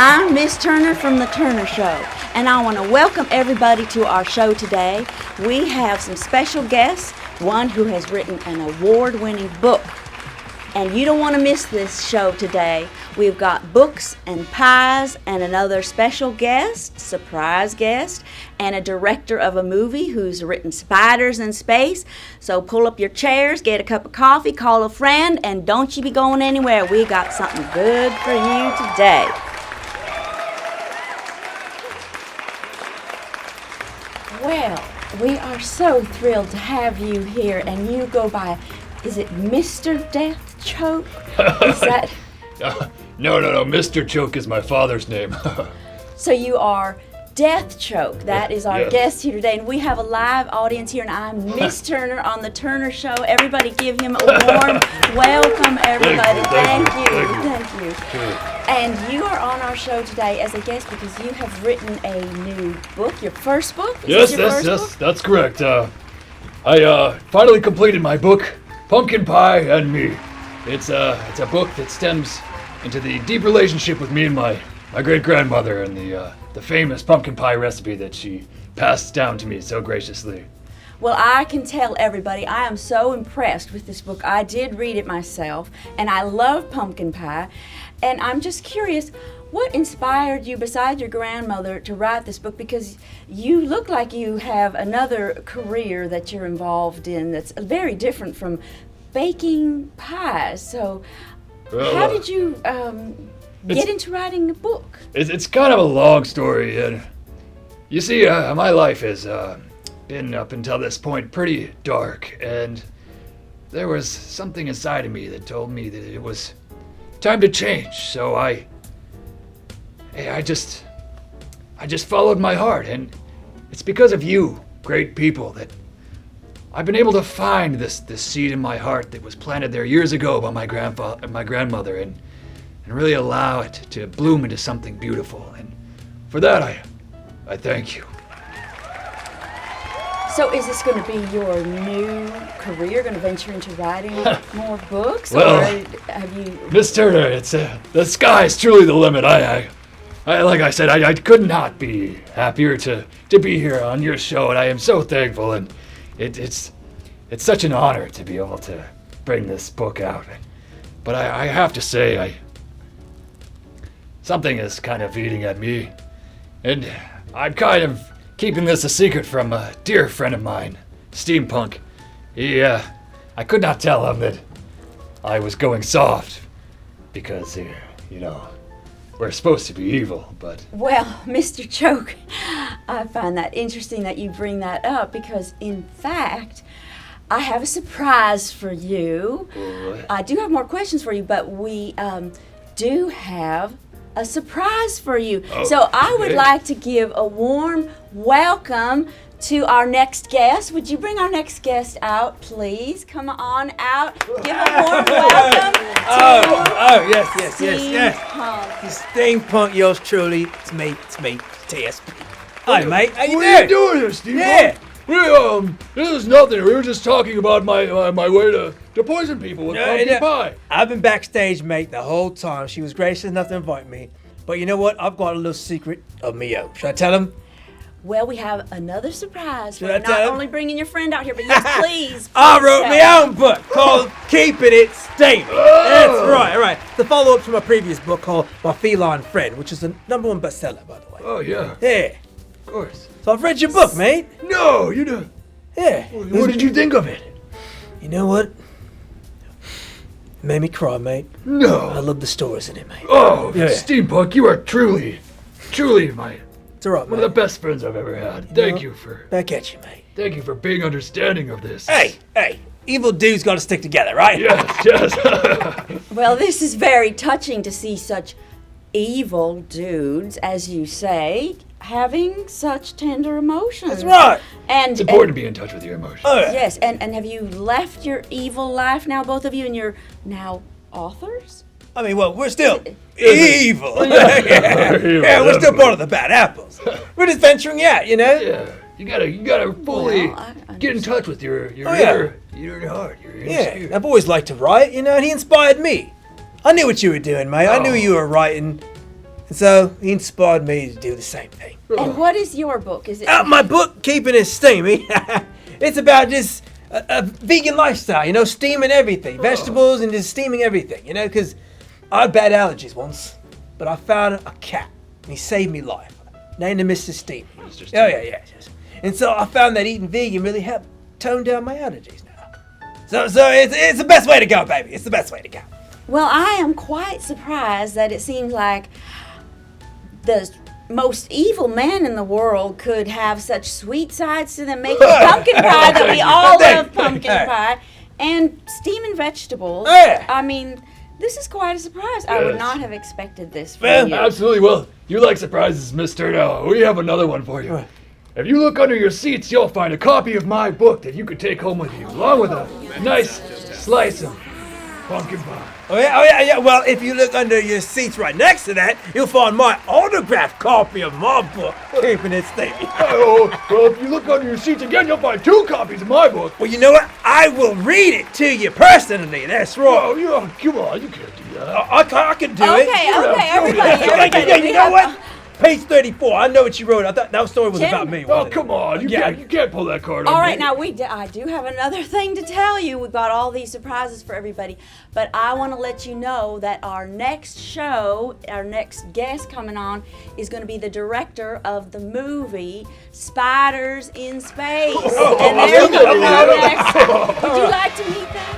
I'm Miss Turner from The Turner Show, and I want to welcome everybody to our show today. We have some special guests, one who has written an award-winning book, and you don't want to miss this show today. We've got books and pies and another special guest, surprise guest, and a director of a movie who's written Spiders in Space. So pull up your chairs, get a cup of coffee, call a friend, and don't you be going anywhere. We got something good for you today. Well, we are so thrilled to have you here, and you go by, is it Mr. Death Choke? Is that... No, Mr. Choke is my father's name. So you are Death Choke. That is our guest here today, and we have a live audience here, and I'm Miss Turner on The Turner Show. Everybody give him a warm welcome, everybody. Thank you. And you are on our show today as a guest because you have written a new book, your first book? Yes, that's correct. I finally completed my book, Pumpkin Pie and Me. It's a book that stems into the deep relationship with me and my great-grandmother and the famous pumpkin pie recipe that she passed down to me so graciously. Well, I can tell everybody I am so impressed with this book. I did read it myself, and I love pumpkin pie. And I'm just curious, what inspired you, besides your grandmother, to write this book? Because you look like you have another career that you're involved in that's very different from baking pies. So how did you get into writing a book? It's kind of a long story. And you see, my life has been, up until this point, pretty dark. And there was something inside of me that told me that it was time to change. So I just followed my heart. And it's because of you, great people, that I've been able to find this seed in my heart that was planted there years ago by my grandmother, and really allow it to bloom into something beautiful. And for that, I thank you. So is this going to be your new career, going to venture into writing more books? Well, or have you... Miss Turner, it's the sky is truly the limit. I like I said, I could not be happier to be here on your show, and I am so thankful. And it's such an honor to be able to bring this book out. But I have to say, something is kind of eating at me. And I'm kind of keeping this a secret from a dear friend of mine, Steampunk. I could not tell him that I was going soft because, we're supposed to be evil, but... Well, Mr. Choke, I find that interesting that you bring that up because, in fact, I have a surprise for you. I do have more questions for you, but we do have a surprise for you. So I would like to give a warm welcome to our next guest. Would you bring our next guest out, please? Come on out. Give a warm welcome to yes. Steampunk, yours truly. It's me, TSP. Hi, mate. How you doing? What are you doing here, Steampunk? Yeah. This is nothing. We were just talking about my way to poison people with pumpkin pie. I've been backstage, mate, the whole time. She was gracious enough to invite me. But you know what? I've got a little secret of me own. Should I tell him? Well, we have another surprise. Should We're I not tell him? only bringing your friend out here, but yes, please. I wrote my own book called Keeping It Stable. That's right. The follow-up to my previous book called My Feline Friend, which is the #1 bestseller, by the way. Oh, yeah. Yeah. Of course. So I've read your book, mate. No, you don't. Yeah. What did you think of it? You know what? It made me cry, mate. I No. love the stories in it, mate. Oh, Yeah. Steampunk, you are truly my It's all right, one mate. of the best friends I've ever had. Thank you for Back at you, mate. being understanding of this. Hey, evil dudes got to stick together, right? Yes. Well, this is very touching to see such evil dudes, as you say, having such tender emotions. That's right. And It's important to be in touch with your emotions. Oh, yeah. Yes, and have you left your evil life now, both of you, and you're now authors? I mean, well, we're still evil. Yeah, we're still part of the bad apples. We're just venturing out, you know? Yeah. You gotta fully Well, I get in touch with your Oh, yeah. inner heart, your inner Yeah, spirit. I've always liked to write, you know, and he inspired me. I knew what you were doing, mate. I knew you were writing So he inspired me to do the same thing. And what is your book? Is it? My book, Keeping It Steamy, it's about just a vegan lifestyle, you know, steaming everything, vegetables and just steaming everything, you know, because I had bad allergies once, but I found a cat and he saved me life. Named him Mr. Steamy. Mr. Oh yeah, yeah. And so I found that eating vegan really helped tone down my allergies now. So it's the best way to go, baby. It's the best way to go. Well, I am quite surprised that it seems like the most evil man in the world could have such sweet sides to them, making pumpkin pie that we all love pumpkin pie, and steaming vegetables. Yeah. I mean, this is quite a surprise. I would not have expected this from Well, you. Absolutely. Well, you like surprises, Mr. Now. We have another one for you. If you look under your seats, you'll find a copy of my book that you could take home with you, along with a nice slice of pumpkin pie. Oh yeah. Well, if you look under your seats right next to that, you'll find my autographed copy of my book, Keeping It Steamy. Oh, well, if you look under your seats again, you'll find 2 copies of my book. Well, you know what? I will read it to you personally. That's right. Oh, yeah, come on, you can't do that. I can do it. Okay, everybody. Yeah, you know what? Page 34. I know what you wrote. I thought that story was Tim? about me. Oh, wasn't it? come on, you can't pull that card on All me. right, now I do have another thing to tell you. We've got all these surprises for everybody, but I want to let you know that our next show, our next guest coming on, is going to be the director of the movie Spiders in Space. And they're coming on next. Would you like to meet them?